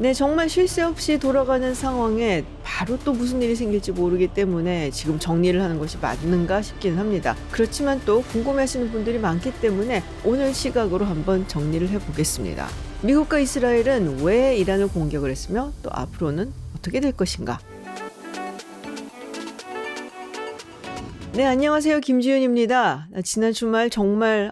네, 정말 쉴 새 없이 돌아가는 상황에 바로 또 무슨 일이 생길지 모르기 때문에 지금 정리를 하는 것이 맞는가 싶긴 합니다. 그렇지만 또 궁금해하시는 분들이 많기 때문에 오늘 시각으로 한번 정리를 해보겠습니다. 미국과 이스라엘은 왜 이란을 공격을 했으며 또 앞으로는 어떻게 될 것인가? 네, 안녕하세요. 김지윤입니다. 지난 주말 정말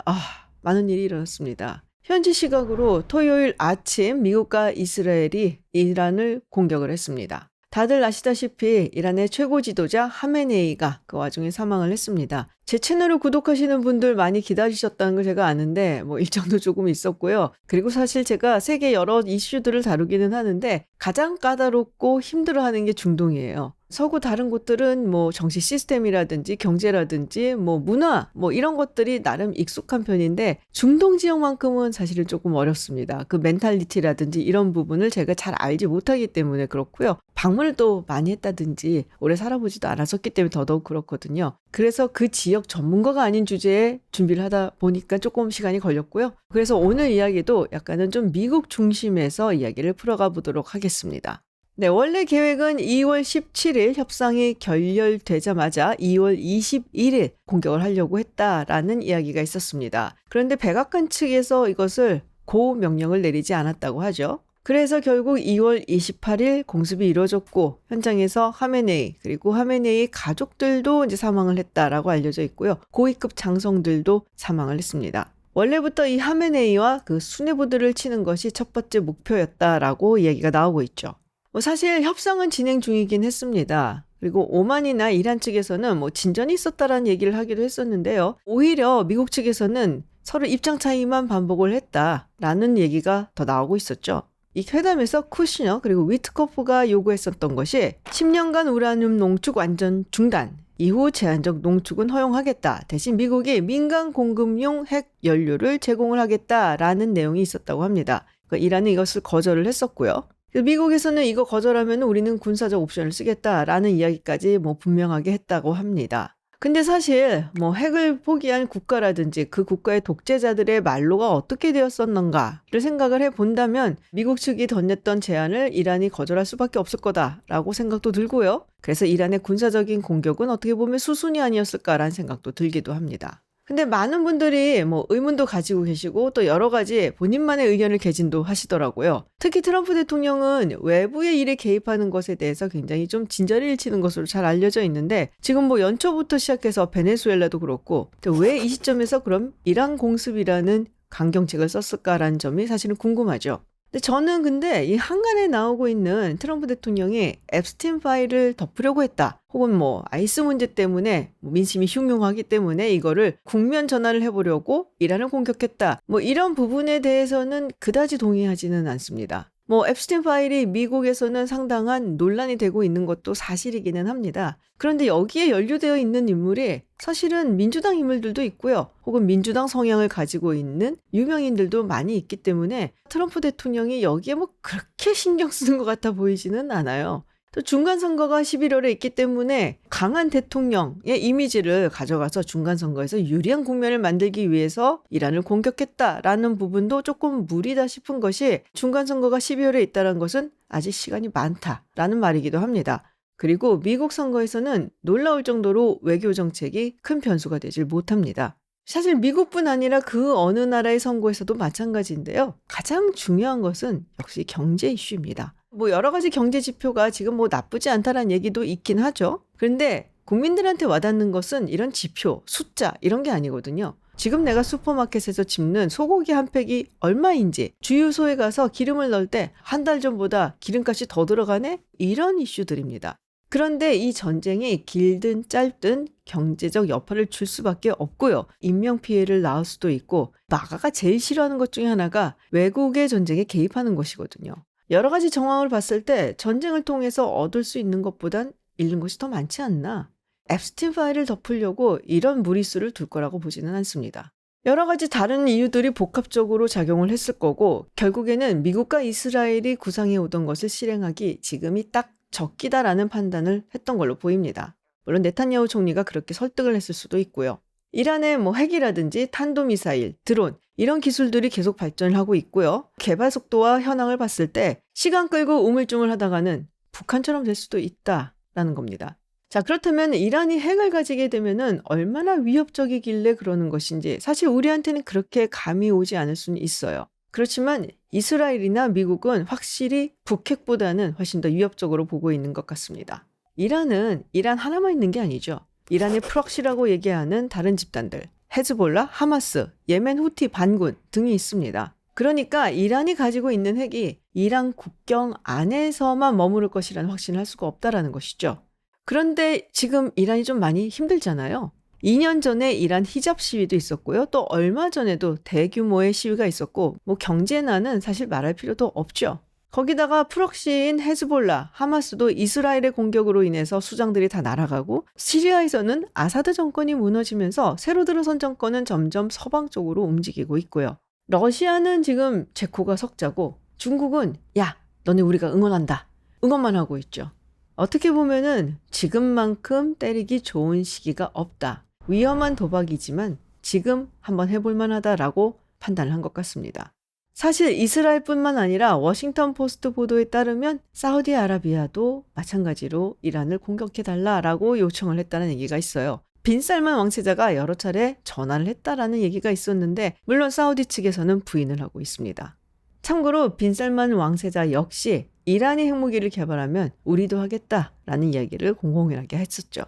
많은 일이 일어났습니다. 현지 시각으로 토요일 아침 미국과 이스라엘이 이란을 공격을 했습니다. 다들 아시다시피 이란의 최고 지도자 하메네이가 그 와중에 사망을 했습니다. 제 채널을 구독하시는 분들 많이 기다리셨다는 걸 제가 아는데 일정도 조금 있었고요. 그리고 사실 제가 세계 여러 이슈들을 다루기는 하는데 가장 까다롭고 힘들어하는 게 중동이에요. 서구 다른 곳들은 정치 시스템이라든지 경제라든지 문화 이런 것들이 나름 익숙한 편인데 중동 지역만큼은 사실은 조금 어렵습니다. 그 멘탈리티라든지 이런 부분을 제가 잘 알지 못하기 때문에 그렇고요. 방문을 또 많이 했다든지 오래 살아보지도 않았었기 때문에 더더욱 그렇거든요. 그래서 그 지역 전문가가 아닌 주제에 준비를 하다 보니까 조금 시간이 걸렸고요. 그래서 오늘 이야기도 약간은 좀 미국 중심에서 이야기를 풀어가 보도록 하겠습니다. 네, 원래 계획은 2월 17일 협상이 결렬되자마자 2월 21일 공격을 하려고 했다라는 이야기가 있었습니다. 그런데 백악관 측에서 이것을 고 명령을 내리지 않았다고 하죠. 그래서 결국 2월 28일 공습이 이루어졌고 현장에서 하메네이 그리고 하메네이 가족들도 이제 사망을 했다라고 알려져 있고요. 고위급 장성들도 사망을 했습니다. 원래부터 이 하메네이와 그 수뇌부들을 치는 것이 첫 번째 목표였다라고 이야기가 나오고 있죠. 사실 협상은 진행 중이긴 했습니다. 그리고 오만이나 이란 측에서는 진전이 있었다라는 얘기를 하기도 했었는데요. 오히려 미국 측에서는 서로 입장 차이만 반복을 했다라는 얘기가 더 나오고 있었죠. 이 회담에서 쿠시너 그리고 위트코프가 요구했었던 것이 10년간 우라늄 농축 완전 중단, 이후 제한적 농축은 허용하겠다. 대신 미국이 민간 공급용 핵 연료를 제공을 하겠다라는 내용이 있었다고 합니다. 그러니까 이란은 이것을 거절을 했었고요. 미국에서는 이거 거절하면 우리는 군사적 옵션을 쓰겠다라는 이야기까지 분명하게 했다고 합니다. 근데 사실 핵을 포기한 국가라든지 그 국가의 독재자들의 말로가 어떻게 되었었는가를 생각을 해본다면 미국 측이 던졌던 제안을 이란이 거절할 수밖에 없을 거다라고 생각도 들고요. 그래서 이란의 군사적인 공격은 어떻게 보면 수순이 아니었을까라는 생각도 들기도 합니다. 근데 많은 분들이 의문도 가지고 계시고 또 여러 가지 본인만의 의견을 개진도 하시더라고요. 특히 트럼프 대통령은 외부의 일에 개입하는 것에 대해서 굉장히 좀 진저리를 치는 것으로 잘 알려져 있는데 지금 연초부터 시작해서 베네수엘라도 그렇고 왜 이 시점에서 그럼 이란 공습이라는 강경책을 썼을까라는 점이 사실은 궁금하죠. 근데 저는 이 한간에 나오고 있는 트럼프 대통령이 앱스틴 파일을 덮으려고 했다. 혹은 아이스 문제 때문에 민심이 흉흉하기 때문에 이거를 국면 전환을 해보려고 이란을 공격했다. 이런 부분에 대해서는 그다지 동의하지는 않습니다. 앱스틴 파일이 미국에서는 상당한 논란이 되고 있는 것도 사실이기는 합니다. 그런데 여기에 연루되어 있는 인물이 사실은 민주당 인물들도 있고요. 혹은 민주당 성향을 가지고 있는 유명인들도 많이 있기 때문에 트럼프 대통령이 여기에 그렇게 신경 쓰는 것 같아 보이지는 않아요. 또 중간선거가 11월에 있기 때문에 강한 대통령의 이미지를 가져가서 중간선거에서 유리한 국면을 만들기 위해서 이란을 공격했다라는 부분도 조금 무리다 싶은 것이 중간선거가 12월에 있다는 것은 아직 시간이 많다라는 말이기도 합니다. 그리고 미국 선거에서는 놀라울 정도로 외교 정책이 큰 변수가 되질 못합니다. 사실 미국뿐 아니라 그 어느 나라의 선거에서도 마찬가지인데요. 가장 중요한 것은 역시 경제 이슈입니다. 여러 가지 경제 지표가 지금 나쁘지 않다라는 얘기도 있긴 하죠. 그런데 국민들한테 와닿는 것은 이런 지표, 숫자 이런 게 아니거든요. 지금 내가 슈퍼마켓에서 집는 소고기 한 팩이 얼마인지, 주유소에 가서 기름을 넣을 때 한 달 전보다 기름값이 더 들어가네? 이런 이슈들입니다. 그런데 이 전쟁이 길든 짧든 경제적 여파를 줄 수밖에 없고요. 인명피해를 낳을 수도 있고 마가가 제일 싫어하는 것 중에 하나가 외국의 전쟁에 개입하는 것이거든요. 여러 가지 정황을 봤을 때 전쟁을 통해서 얻을 수 있는 것보단 잃는 것이 더 많지 않나. 앱스틴 파일을 덮으려고 이런 무리수를 둘 거라고 보지는 않습니다. 여러 가지 다른 이유들이 복합적으로 작용을 했을 거고 결국에는 미국과 이스라엘이 구상해 오던 것을 실행하기 지금이 딱 적기다라는 판단을 했던 걸로 보입니다. 물론 네탄야후 총리가 그렇게 설득을 했을 수도 있고요. 이란의 뭐 핵이라든지 탄도미사일, 드론 이런 기술들이 계속 발전을 하고 있고요. 개발 속도와 현황을 봤을 때 시간 끌고 우물쭈물 하다가는 북한처럼 될 수도 있다라는 겁니다. 자, 그렇다면 이란이 핵을 가지게 되면은 얼마나 위협적이길래 그러는 것인지 사실 우리한테는 그렇게 감이 오지 않을 수는 있어요. 그렇지만 이스라엘이나 미국은 확실히 북핵보다는 훨씬 더 위협적으로 보고 있는 것 같습니다. 이란은 이란 하나만 있는 게 아니죠. 이란의 프록시라고 얘기하는 다른 집단들, 헤즈볼라, 하마스, 예멘 후티 반군 등이 있습니다. 그러니까 이란이 가지고 있는 핵이 이란 국경 안에서만 머무를 것이라는 확신을 할 수가 없다라는 것이죠. 그런데 지금 이란이 좀 많이 힘들잖아요. 2년 전에 이란 히잡 시위도 있었고요. 또 얼마 전에도 대규모의 시위가 있었고 뭐 경제난은 사실 말할 필요도 없죠. 거기다가 프록시인 헤즈볼라, 하마스도 이스라엘의 공격으로 인해서 수장들이 다 날아가고 시리아에서는 아사드 정권이 무너지면서 새로 들어선 정권은 점점 서방 쪽으로 움직이고 있고요. 러시아는 지금 제코가 석자고 중국은 야, 너네 우리가 응원한다. 응원만 하고 있죠. 어떻게 보면은 지금만큼 때리기 좋은 시기가 없다. 위험한 도박이지만 지금 한번 해볼 만하다라고 판단을 한 것 같습니다. 사실 이스라엘뿐만 아니라 워싱턴 포스트 보도에 따르면 사우디아라비아도 마찬가지로 이란을 공격해달라라고 요청을 했다는 얘기가 있어요. 빈살만 왕세자가 여러 차례 전화를 했다라는 얘기가 있었는데 물론 사우디 측에서는 부인을 하고 있습니다. 참고로 빈살만 왕세자 역시 이란이 핵무기를 개발하면 우리도 하겠다라는 이야기를 공공연하게 했었죠.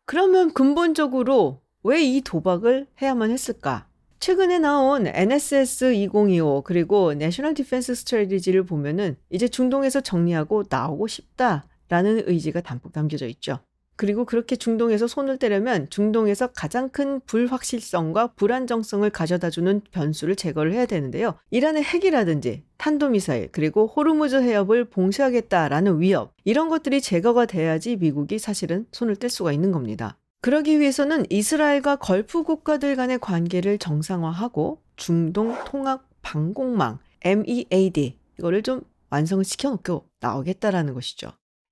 그러면 근본적으로 왜 이 도박을 해야만 했을까? 최근에 나온 NSS 2025 그리고 내셔널 디펜스 스트래티지를 보면은 이제 중동에서 정리하고 나오고 싶다라는 의지가 담뿍 담겨져 있죠. 그리고 그렇게 중동에서 손을 떼려면 중동에서 가장 큰 불확실성과 불안정성을 가져다주는 변수를 제거를 해야 되는데요. 이란의 핵이라든지 탄도미사일 그리고 호르무즈 해협을 봉쇄하겠다라는 위협 이런 것들이 제거가 돼야지 미국이 사실은 손을 뗄 수가 있는 겁니다. 그러기 위해서는 이스라엘과 걸프 국가들 간의 관계를 정상화하고 중동 통합 방공망 MEAD 이거를 좀 완성을 시켜놓고 나오겠다라는 것이죠.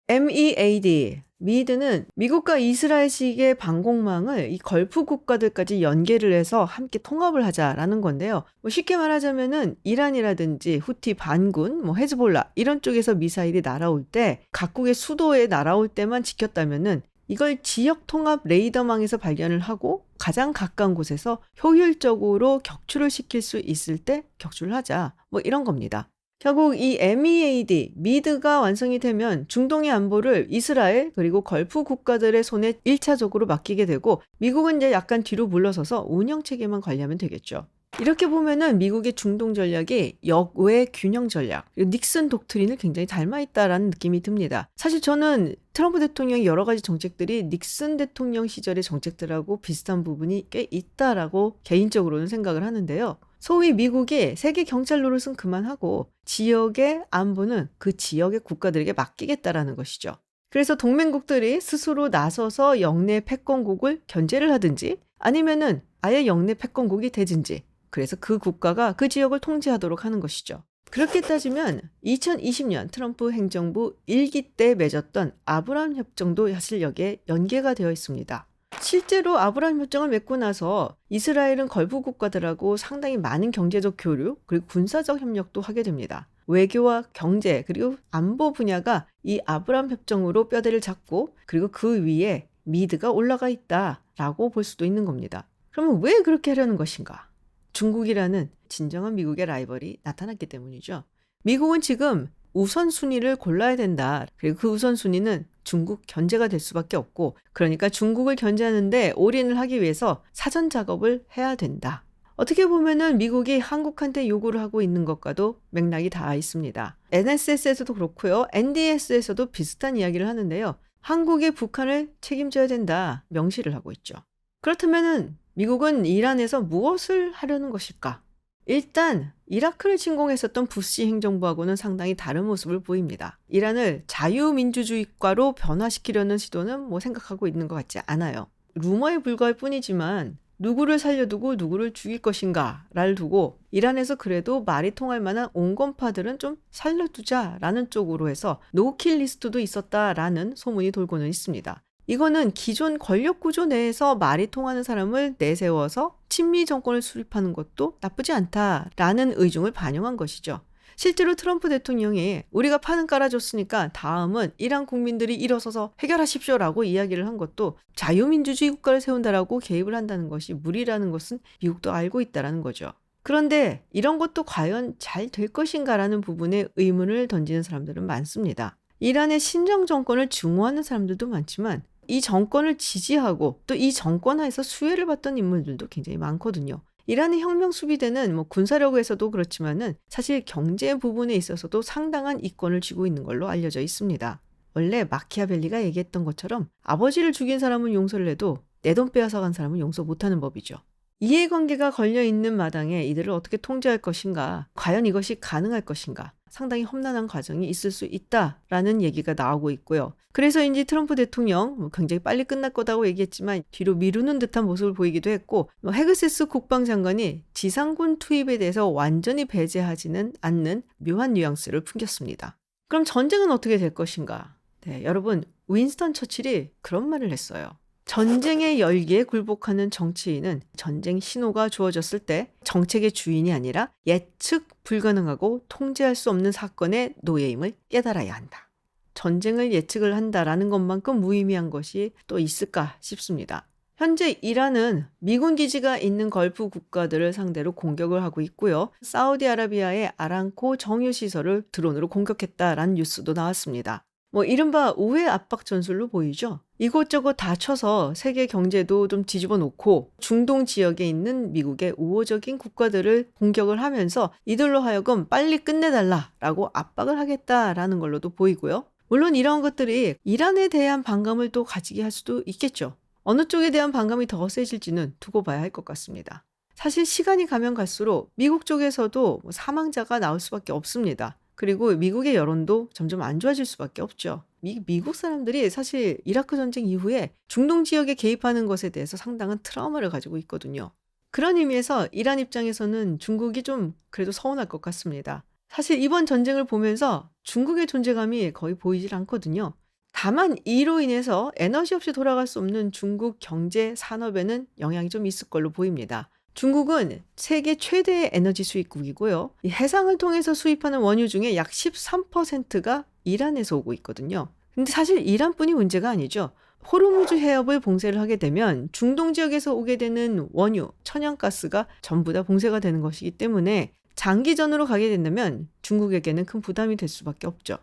MEAD 미드는 미국과 이스라엘식의 방공망을 이 걸프 국가들까지 연계를 해서 함께 통합을 하자라는 건데요. 뭐 쉽게 말하자면은 이란이라든지 후티 반군, 뭐 헤즈볼라 이런 쪽에서 미사일이 날아올 때 각국의 수도에 날아올 때만 지켰다면은 이걸 지역 통합 레이더망에서 발견을 하고 가장 가까운 곳에서 효율적으로 격추를 시킬 수 있을 때 격추를 하자. 뭐 이런 겁니다. 결국 이 MEAD, 미드가 완성이 되면 중동의 안보를 이스라엘 그리고 걸프 국가들의 손에 1차적으로 맡기게 되고 미국은 이제 약간 뒤로 물러서서 운영 체계만 관리하면 되겠죠. 이렇게 보면은 미국의 중동 전략이 역외 균형 전략, 그리고 닉슨 독트린을 굉장히 닮아있다라는 느낌이 듭니다. 사실 저는 트럼프 대통령의 여러 가지 정책들이 닉슨 대통령 시절의 정책들하고 비슷한 부분이 꽤 있다라고 개인적으로는 생각을 하는데요. 소위 미국이 세계 경찰 노릇은 그만하고 지역의 안보는 그 지역의 국가들에게 맡기겠다라는 것이죠. 그래서 동맹국들이 스스로 나서서 영내 패권국을 견제를 하든지 아니면은 아예 영내 패권국이 되든지 그래서 그 국가가 그 지역을 통제하도록 하는 것이죠. 그렇게 따지면 2020년 트럼프 행정부 1기 때 맺었던 아브라함 협정도 사실 여기에 연계가 되어 있습니다. 실제로 아브라함 협정을 맺고 나서 이스라엘은 걸프 국가들하고 상당히 많은 경제적 교류 그리고 군사적 협력도 하게 됩니다. 외교와 경제 그리고 안보 분야가 이 아브라함 협정으로 뼈대를 잡고 그리고 그 위에 미드가 올라가 있다라고 볼 수도 있는 겁니다. 그러면 왜 그렇게 하려는 것인가? 중국이라는 진정한 미국의 라이벌이 나타났기 때문이죠. 미국은 지금 우선순위를 골라야 된다. 그리고 그 우선순위는 중국 견제가 될 수밖에 없고 그러니까 중국을 견제하는데 올인을 하기 위해서 사전 작업을 해야 된다. 어떻게 보면은 미국이 한국한테 요구를 하고 있는 것과도 맥락이 닿아 있습니다. NSS에서도 그렇고요. NDS에서도 비슷한 이야기를 하는데요. 한국이 북한을 책임져야 된다. 명시를 하고 있죠. 그렇다면은 미국은 이란에서 무엇을 하려는 것일까? 일단 이라크를 침공했었던 부시 행정부하고는 상당히 다른 모습을 보입니다. 이란을 자유민주주의국가로 변화시키려는 시도는 뭐 생각하고 있는 것 같지 않아요. 루머에 불과할 뿐이지만 누구를 살려두고 누구를 죽일 것인가를 두고 이란에서 그래도 말이 통할 만한 온건파들은 좀 살려두자라는 쪽으로 해서 노킬 리스트도 있었다라는 소문이 돌고는 있습니다. 이거는 기존 권력 구조 내에서 말이 통하는 사람을 내세워서 친미 정권을 수립하는 것도 나쁘지 않다라는 의중을 반영한 것이죠. 실제로 트럼프 대통령이 우리가 판은 깔아줬으니까 다음은 이란 국민들이 일어서서 해결하십시오라고 이야기를 한 것도 자유민주주의 국가를 세운다라고 개입을 한다는 것이 무리라는 것은 미국도 알고 있다라는 거죠. 그런데 이런 것도 과연 잘 될 것인가라는 부분에 의문을 던지는 사람들은 많습니다. 이란의 신정 정권을 증오하는 사람들도 많지만 이 정권을 지지하고 또 이 정권 하에서 수혜를 받던 인물들도 굉장히 많거든요. 이란의 혁명 수비대는 군사력에서도 그렇지만은 사실 경제 부분에 있어서도 상당한 이권을 쥐고 있는 걸로 알려져 있습니다. 원래 마키아벨리가 얘기했던 것처럼 아버지를 죽인 사람은 용서를 해도 내 돈 빼앗아간 사람은 용서 못하는 법이죠. 이해관계가 걸려있는 마당에 이들을 어떻게 통제할 것인가, 과연 이것이 가능할 것인가, 상당히 험난한 과정이 있을 수 있다라는 얘기가 나오고 있고요. 그래서인지 트럼프 대통령 굉장히 빨리 끝날 거다고 얘기했지만 뒤로 미루는 듯한 모습을 보이기도 했고, 헤그세스 국방장관이 지상군 투입에 대해서 완전히 배제하지는 않는 묘한 뉘앙스를 풍겼습니다. 그럼 전쟁은 어떻게 될 것인가? 네, 여러분, 윈스턴 처칠이 그런 말을 했어요. 전쟁의 열기에 굴복하는 정치인은 전쟁 신호가 주어졌을 때 정책의 주인이 아니라 예측 불가능하고 통제할 수 없는 사건의 노예임을 깨달아야 한다. 전쟁을 예측을 한다라는 것만큼 무의미한 것이 또 있을까 싶습니다. 현재 이란은 미군 기지가 있는 걸프 국가들을 상대로 공격을 하고 있고요. 사우디아라비아의 아람코 정유시설을 드론으로 공격했다라는 뉴스도 나왔습니다. 이른바 우회 압박 전술로 보이죠. 이곳저곳 다 쳐서 세계 경제도 좀 뒤집어 놓고 중동 지역에 있는 미국의 우호적인 국가들을 공격을 하면서 이들로 하여금 빨리 끝내달라라고 압박을 하겠다라는 걸로도 보이고요. 물론 이런 것들이 이란에 대한 반감을 또 가지게 할 수도 있겠죠. 어느 쪽에 대한 반감이 더 세질지는 두고 봐야 할 것 같습니다. 사실 시간이 가면 갈수록 미국 쪽에서도 사망자가 나올 수밖에 없습니다. 그리고 미국의 여론도 점점 안 좋아질 수밖에 없죠. 미국 사람들이 사실 이라크 전쟁 이후에 중동 지역에 개입하는 것에 대해서 상당한 트라우마를 가지고 있거든요. 그런 의미에서 이란 입장에서는 중국이 좀 그래도 서운할 것 같습니다. 사실 이번 전쟁을 보면서 중국의 존재감이 거의 보이질 않거든요. 다만 이로 인해서 에너지 없이 돌아갈 수 없는 중국 경제 산업에는 영향이 좀 있을 걸로 보입니다. 중국은 세계 최대의 에너지 수입국이고요. 이 해상을 통해서 수입하는 원유 중에 약 13%가 이란에서 오고 있거든요. 근데 사실 이란뿐이 문제가 아니죠. 호르무즈 해협을 봉쇄를 하게 되면 중동 지역에서 오게 되는 원유, 천연가스가 전부 다 봉쇄가 되는 것이기 때문에 장기전으로 가게 된다면 중국에게는 큰 부담이 될 수밖에 없죠.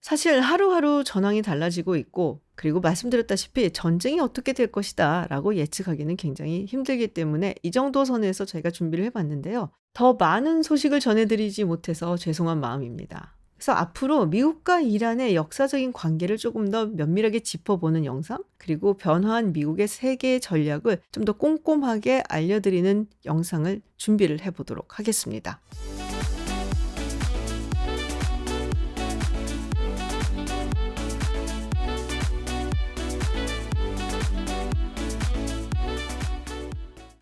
사실 하루하루 전황이 달라지고 있고, 그리고 말씀드렸다시피 전쟁이 어떻게 될 것이다 라고 예측하기는 굉장히 힘들기 때문에 이 정도 선에서 저희가 준비를 해봤는데요. 더 많은 소식을 전해드리지 못해서 죄송한 마음입니다. 그래서 앞으로 미국과 이란의 역사적인 관계를 조금 더 면밀하게 짚어보는 영상, 그리고 변화한 미국의 세계 전략을 좀 더 꼼꼼하게 알려드리는 영상을 준비를 해보도록 하겠습니다.